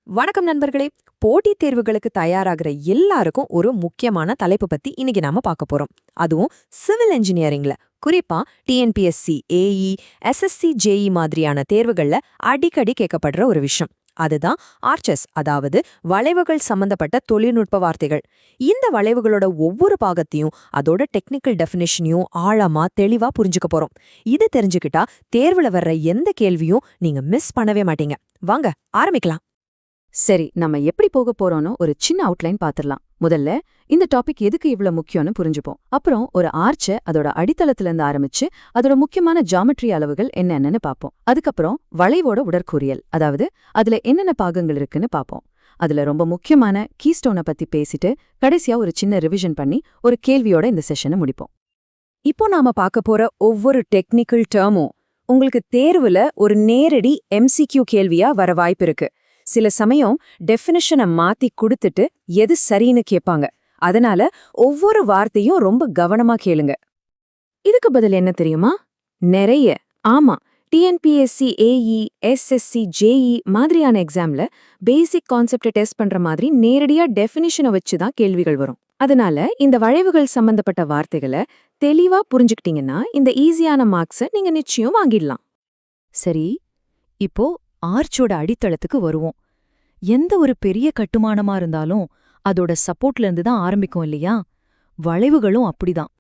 வணக்கம் நண்பர்களே. போட்டித் தேர்வுகளுக்கு தயாராகிற எல்லாருக்கும் ஒரு முக்கியமான தலைப்பு பத்தி இன்னைக்கு நாம பார்க்க போறோம். அதுவும் சிவில் இன்ஜினியரிங்ல, குறிப்பா டிஎன்பிஎஸ்சி, ஏஇ, எஸ்எஸ்சி, ஜேஇ மாதிரியான தேர்வுகள்ல அடிக்கடி கேட்கப்படுற ஒரு விஷயம். அதுதான் ஆர்ச்சஸ், அதாவது வளைவுகள் சம்பந்தப்பட்ட தொழில்நுட்ப வார்த்தைகள். இந்த வளைவுகளோட ஒவ்வொரு பாகத்தையும் அதோட டெக்னிக்கல் டெஃபினிஷனையும் ஆழமா தெளிவா புரிஞ்சுக்க போறோம். இது தெரிஞ்சுக்கிட்டா தேர்வுல வர்ற எந்த கேள்வியும் நீங்க மிஸ் பண்ணவே மாட்டீங்க. வாங்க ஆரம்பிக்கலாம். சரி, நம்ம எப்படி போக போறோம்னு ஒரு சின்ன அவுட்லைன் பாத்துரலாம். முதல்ல இந்த டாபிக் எதுக்கு இவ்வளவு முக்கியம்னு புரிஞ்சுப்போம். அப்புறம் ஒரு ஆர்ச்சை அதோட அடித்தளத்துல இருந்து ஆரம்பிச்சு அதோட முக்கியமான ஜாமெட்ரி அளவுகள் என்னென்னு பாப்போம். அதுக்கப்புறம் வளைவோட உடற்கூறியல், அதாவது அதுல என்னென்ன பாகங்கள் இருக்குன்னு பாப்போம். அதுல ரொம்ப முக்கியமான கீஸ்டோனை பத்தி பேசிட்டு கடைசியா ஒரு சின்ன ரிவிஷன் பண்ணி ஒரு கேள்வியோட இந்த செஷனை முடிப்போம். இப்போ நாம பார்க்க போற ஒவ்வொரு டெக்னிக்கல் டேர்மும் உங்களுக்கு தேர்வுல ஒரு நேரடி எம்சிக்யூ கேள்வியா வர வாய்ப்பு இருக்கு. சில சமயம் டெஃபினிஷனை மாத்தி கொடுத்துட்டு எது சரின்னு கேட்பாங்க. அதனால ஒவ்வொரு வார்த்தையும் ரொம்ப கவனமா கேளுங்க. இதுக்கு பதில் என்ன தெரியுமா? நிறைய. ஆமா, டிஎன்பிஎஸ்சி, ஏஇ, எஸ்எஸ்சி, ஜேஇ மாதிரியான எக்ஸாம்ல பேசிக் கான்செப்டை டெஸ்ட் பண்ற மாதிரி நேரடியா டெஃபினிஷனை வச்சுதான் கேள்விகள் வரும். அதனால இந்த வளைவுகள் சம்பந்தப்பட்ட வார்த்தைகளை தெளிவா புரிஞ்சுக்கிட்டீங்கன்னா இந்த ஈஸியான மார்க்ஸை நீங்க நிச்சயம் வாங்கிடலாம். சரி, இப்போ ஆர்ச்சோட அடித்தளத்துக்கு வருவோம். எந்த ஒரு பெரிய கட்டுமானமா இருந்தாலும் அதோட சப்போர்ட்ல இருந்து தான் ஆரம்பிக்கும் இல்லையா? வளைவுகளும் அப்படிதான்.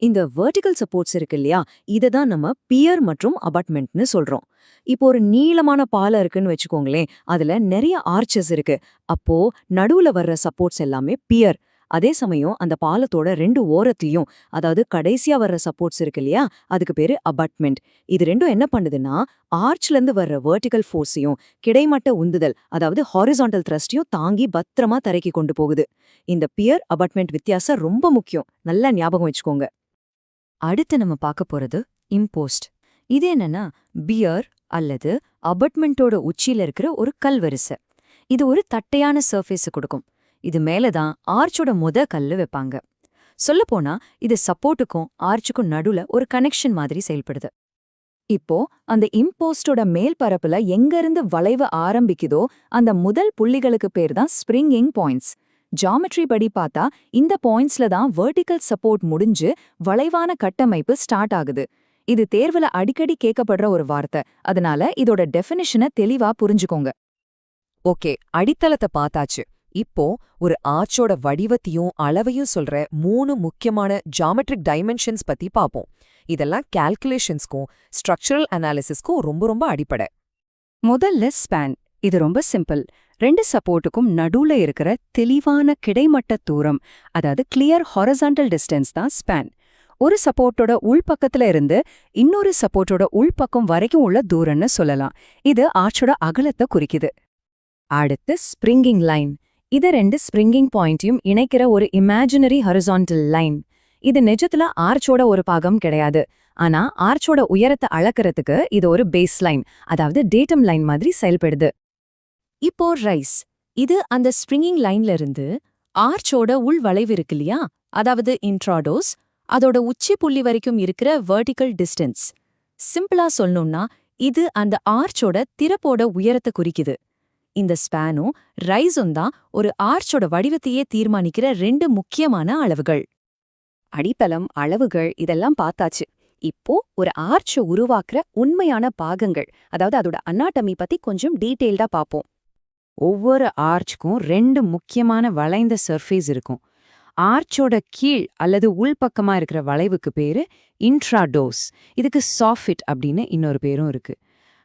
இந்த வெர்டிகல் சப்போர்ட்ஸ் இருக்கு இல்லையா, இதை தான் நம்ம பியர் மற்றும் அபாட்மெண்ட்னு சொல்றோம். இப்போ ஒரு நீளமான பாலம் இருக்குன்னு வச்சுக்கோங்களேன், அதுல நிறைய ஆர்ச்சஸ் இருக்கு. அப்போ நடுவுல வர்ற சப்போர்ட்ஸ் எல்லாமே பியர். அதே சமயம் அந்த பாலத்தோட ரெண்டு ஓரத்திலையும், அதாவது கடைசியா வர்ற சப்போர்ட்ஸ் இருக்கு இல்லையா, அதுக்கு பேரு அபாட்மெண்ட். இது ரெண்டும் என்ன பண்ணுதுன்னா ஆர்ச்ல இருந்து வர்ற வெர்டிகல் ஃபோர்ஸையும் கிடைமட்ட உந்துதல், அதாவது ஹாரிசான்டல் த்ரஸ்டையும் தாங்கி பத்திரமா தரைக்கு கொண்டு போகுது. இந்த பியர் அபாட்மெண்ட் வித்தியாசம் ரொம்ப முக்கியம், நல்லா ஞாபகம் வச்சுக்கோங்க. அடுத்து நம்ம பார்க்க போறது இம்போஸ்ட். இது என்னன்னா பியர் அல்லது அபாட்மெண்டோட உச்சியில இருக்கிற ஒரு கல்வரிசை. இது ஒரு தட்டையான சர்ஃபேஸ் கொடுக்கும். இது மேலதான் ஆர்ச்சோட கல்லு வைப்பாங்க. சொல்லப்போனா இது சப்போர்ட்டுக்கும் ஆர்ச்சுக்கும் நடுவுல ஒரு கனெக்ஷன் மாதிரி செயல்படுது. இப்போ அந்த இம்போஸ்டோட மேல் பரப்புல எங்கிருந்து வளைவு ஆரம்பிக்குதோ அந்த முதல் புள்ளிகளுக்கு பேர் தான் ஸ்ப்ரிங்கிங் பாயிண்ட்ஸ். ஜாமெட்ரி படி பார்த்தா இந்த பாயிண்ட்ஸ்ல தான் வெர்டிகல் சப்போர்ட் முடிஞ்சு வளைவான கட்டமைப்பு ஸ்டார்ட் ஆகுது. இது தேர்வுல அடிக்கடி கேட்கப்படுற ஒரு வார்த்தை, அதனால இதோட டெஃபினிஷனை தெளிவா புரிஞ்சுக்கோங்க. ஓகே, அடித்தளத்தை பார்த்தாச்சு. இப்போ ஒரு ஆர்ச்சோட வடிவத்தையும் அளவையும் சொல்ற 3 முக்கியமான ஜாமெட்ரிக் டைமென்ஷன்ஸ் பத்தி பாப்போம். இதெல்லாம் கால்குலேஷன்ஸ்க்கும் ஸ்ட்ரக்சரல் அனாலிசிஸ்க்கும் ரொம்ப அடிப்படை. முதல்ல ஸ்பேன். இது ரொம்ப சிம்பிள். ரெண்டு சப்போர்ட்டுக்கும் நடுவுல இருக்கிற தெளிவான கிடைமட்ட தூரம், அதாவது கிளியர் ஹாரிசான்டல் டிஸ்டன்ஸ் தான் ஸ்பேன். ஒரு சப்போர்ட்டோட உள்பக்கத்துல இருந்து இன்னொரு சப்போர்ட்டோட உள்பக்கம் வரைக்கும் உள்ள தூரம்னு சொல்லலாம். இது ஆர்ச்சோட அகலத்தை குறிக்குது. அடுத்து ஸ்ப்ரிங்கிங் லைன். இது ரெண்டு ஸ்ப்ரிங்கிங் பாயிண்ட்டையும் இணைக்கிற ஒரு இமேஜினரி ஹாரிசான்டல் லைன். இது நிஜத்துல ஆர்ச்சோட ஒரு பாகம் கிடையாது. ஆனா ஆர்ச்சோட உயரத்தை அளக்கிறதுக்கு இது ஒரு பேஸ் லைன், அதாவது டேட்டம் லைன் மாதிரி செயல்படுது. இப்போ ரைஸ். இது அந்த ஸ்ப்ரிங்கிங் லைன்ல இருந்து ஆர்ச்சோட உள் வளைவு இருக்கு இல்லையா, அதாவது இன்ட்ராடோஸ், அதோட உச்சி புள்ளி வரைக்கும் இருக்கிற வெர்டிகல் டிஸ்டன்ஸ். சிம்பிளா சொல்லணும்னா இது அந்த ஆர்ச்சோட திறப்போட உயரத்தை குறிக்குது. இந்த ஸ்பேனும் ரைஸும் தான் ஒரு ஆர்ச்சோட வடிவத்தையே தீர்மானிக்கிற ரெண்டு முக்கியமான அளவுகள். அடித்தளம், அளவுகள் இதெல்லாம் பார்த்தாச்சு. இப்போ ஒரு ஆர்ச்சை உருவாக்குற உண்மையான பாகங்கள், அதாவது அதோட அனாட்டமி பத்தி கொஞ்சம் டீட்டெயில்டா பார்ப்போம். ஒவ்வொரு ஆர்ச்சுக்கும் ரெண்டு முக்கியமான வளைந்த சர்ஃபேஸ் இருக்கும். ஆர்ச்சோட கீழ் அல்லது உள்பக்கமா இருக்கிற வளைவுக்கு பேரு இன்ட்ராடோஸ். இதுக்கு சாஃபிட் அப்படின்னு இன்னொரு பேரும் இருக்கு.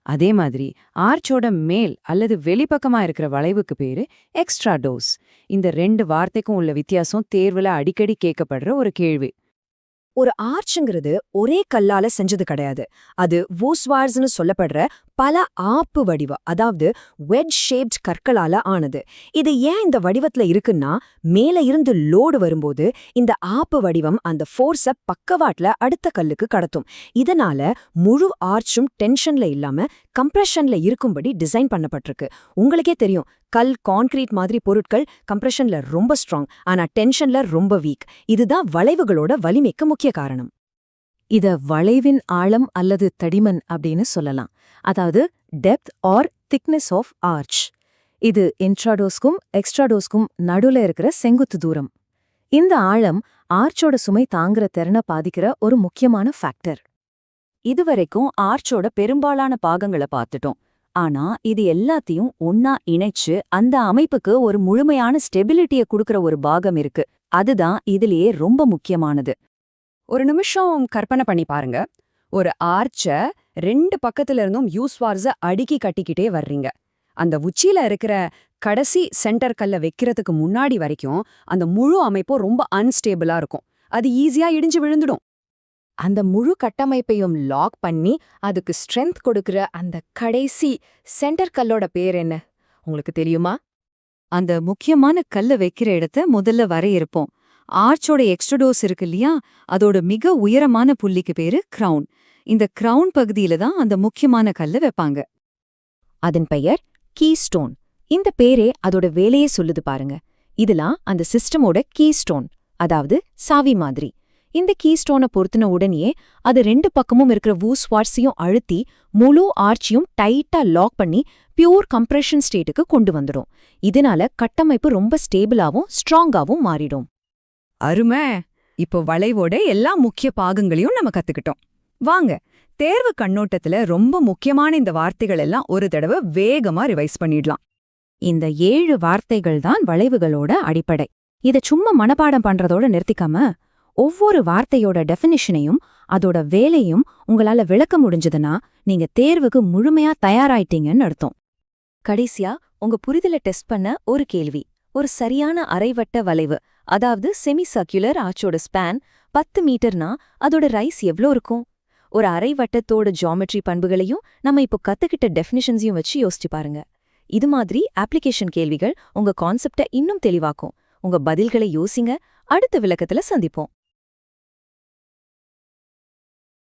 அதே மாதிரி ஆர்ச்சோட மேல் அல்லது வெளிப்பக்கமா இருக்கிற வளைவுக்கு பேரு எக்ஸ்ட்ராடோஸ். இந்த ரெண்டு வார்த்தைக்கும் உள்ள வித்தியாசம் தேர்வுல அடிக்கடி கேட்கப்படுற ஒரு கேள்வி. ஒரு ஆர்ச்சுங்கிறது ஒரே கல்லால செஞ்சது கிடையாது. அது வூஸ்வார்ஸ்னு சொல்லப்படுற பல ஆப்பு வடிவம், அதாவது வெட் ஷேப்ட் கற்களால ஆனது. இது ஏன் இந்த வடிவத்துல இருக்குன்னா, மேல இருந்து லோடு வரும்போது இந்த ஆப்பு வடிவம் அந்த ஃபோர்ஸ பக்கவாட்ல அடுத்த கல்லுக்கு கடத்தும். இதனால முழு ஆர்ச்சும் டென்ஷன்ல இல்லாம கம்ப்ரெஷன்ல இருக்கும்படி டிசைன் பண்ணப்பட்டிருக்கு. உங்களுக்கே தெரியும், கல், கான்கிரீட் மாதிரி பொருட்கள் கம்ப்ரெஷன்ல ரொம்ப ஸ்ட்ராங், ஆனா டென்ஷன்ல ரொம்ப வீக். இதுதான் வளைவுகளோட வலிமைக்கு முக்கிய காரணம். இத வளைவின் ஆழம் அல்லது தடிமன் அப்படின்னு சொல்லலாம், அதாவது depth or thickness of arch. இது இன்ட்ராடோஸ்க்கும் எக்ஸ்ட்ராடோஸ்க்கும் நடுவுல இருக்கிற செங்குத்து தூரம். இந்த ஆழம் ஆர்ச்சோட சுமை தாங்குற திறனை பாதிக்கிற ஒரு முக்கியமான ஃபேக்டர். இதுவரைக்கும் ஆர்ச்சோட பெரும்பாலான பாகங்களை பார்த்துட்டோம். ஆனா இது எல்லாத்தையும் ஒன்னா இணைச்சு அந்த அமைப்புக்கு ஒரு முழுமையான ஸ்டெபிலிட்டியை கொடுக்கற ஒரு பாகம் இருக்கு. அதுதான் இதுலயே ரொம்ப முக்கியமானது. ஒரு நிமிஷம் கற்பனை பண்ணி பாருங்க. ஒரு ஆர்ச்ச 2 பக்கத்துல இருந்தும் யூஸ்வார்ஸ அடுக்கி கட்டிக்கிட்டே வர்றீங்க. அந்த உச்சியில இருக்கிற கடைசி சென்டர் கல்ல வைக்கிறதுக்கு முன்னாடி வரைக்கும் அந்த முழு அமைப்பும் ரொம்ப அன்ஸ்டேபிளா இருக்கும். அது ஈஸியா இடிஞ்சு விழுந்துடும். அந்த முழு கட்டமைப்பையும் லாக் பண்ணி அதுக்கு ஸ்ட்ரென்த் கொடுக்கிற அந்த கடைசி சென்டர் கல்லோட பேர் என்ன உங்களுக்கு தெரியுமா? அந்த முக்கியமான கல்ல வைக்கிற இடத்த முதல்ல வரையிருப்போம். ஆர்ச்சோட எக்ஸ்ட்ரடோஸ் இருக்கு இல்லையா, அதோட மிக உயரமான புள்ளிக்கு பேரு கிரவுன். இந்த கிரவுன் பகுதியில தான் அந்த முக்கியமான கல்ல வைப்பாங்க. அதன் பெயர் கீஸ்டோன். இந்த பேரே அதோட வேலையே சொல்லுது பாருங்க. இதெல்லாம் அந்த சிஸ்டமோட கீஸ்டோன், அதாவது சாவி மாதிரி. இந்த கீஸ்டோனை பொருத்தின உடனேயே அது 2 பக்கமும் இருக்கிற வூஸ்வார்ட்ஸையும் அழுத்தி முழு ஆர்ச்சியும் டைட்டா லாக் பண்ணி பியூர் கம்ப்ரெஷன் ஸ்டேட்டுக்கு கொண்டு வந்துடும். இதனால கட்டமைப்பு ரொம்ப ஸ்டேபிளாவும் ஸ்ட்ராங்காவும் மாறிடும். அருமை! இப்போ வளைவோட எல்லா முக்கிய பாகங்களையும் நம்ம கத்துக்கிட்டோம். வாங்க, தேர்வு கண்ணோட்டத்துல ரொம்ப முக்கியமான இந்த வார்த்தைகள் எல்லாம் ஒரு தடவை வேகமா ரிவைஸ் பண்ணிடலாம். இந்த 7 வார்த்தைகள் தான் வளைவுகளோட அடிப்படை. இத சும்மா மனப்பாடம் பண்றதோட நிறுத்திக்காம ஒவ்வொரு வார்த்தையோட டெஃபினிஷனையும் அதோட வேலையும் உங்களால விளக்க முடிஞ்சதுன்னா நீங்க தேர்வுக்கு முழுமையா தயாராயிட்டீங்கன்னு அர்த்தம். கடைசியா உங்க புரிதலை டெஸ்ட் பண்ண ஒரு கேள்வி. ஒரு சரியான அரைவட்ட வளைவு, அதாவது செமி சர்க்குலர் ஆர்ச்சோட ஸ்பேன் 10 மீட்டர்னா அதோட ரைஸ் எவ்ளோ இருக்கும்? ஒரு அரைவட்டத்தோட ஜியாமெட்ரி பண்புகளையும் நம்ம இப்போ கத்துக்கிட்ட டெஃபினிஷன்ஸையும் வச்சு யோசிச்சு பாருங்க. இது மாதிரி அப்ளிகேஷன் கேள்விகள் உங்க கான்செப்டை இன்னும் தெளிவாக்கும். உங்க பதில்களை யோசிங்க. அடுத்த விளக்கத்துல சந்திப்போம்.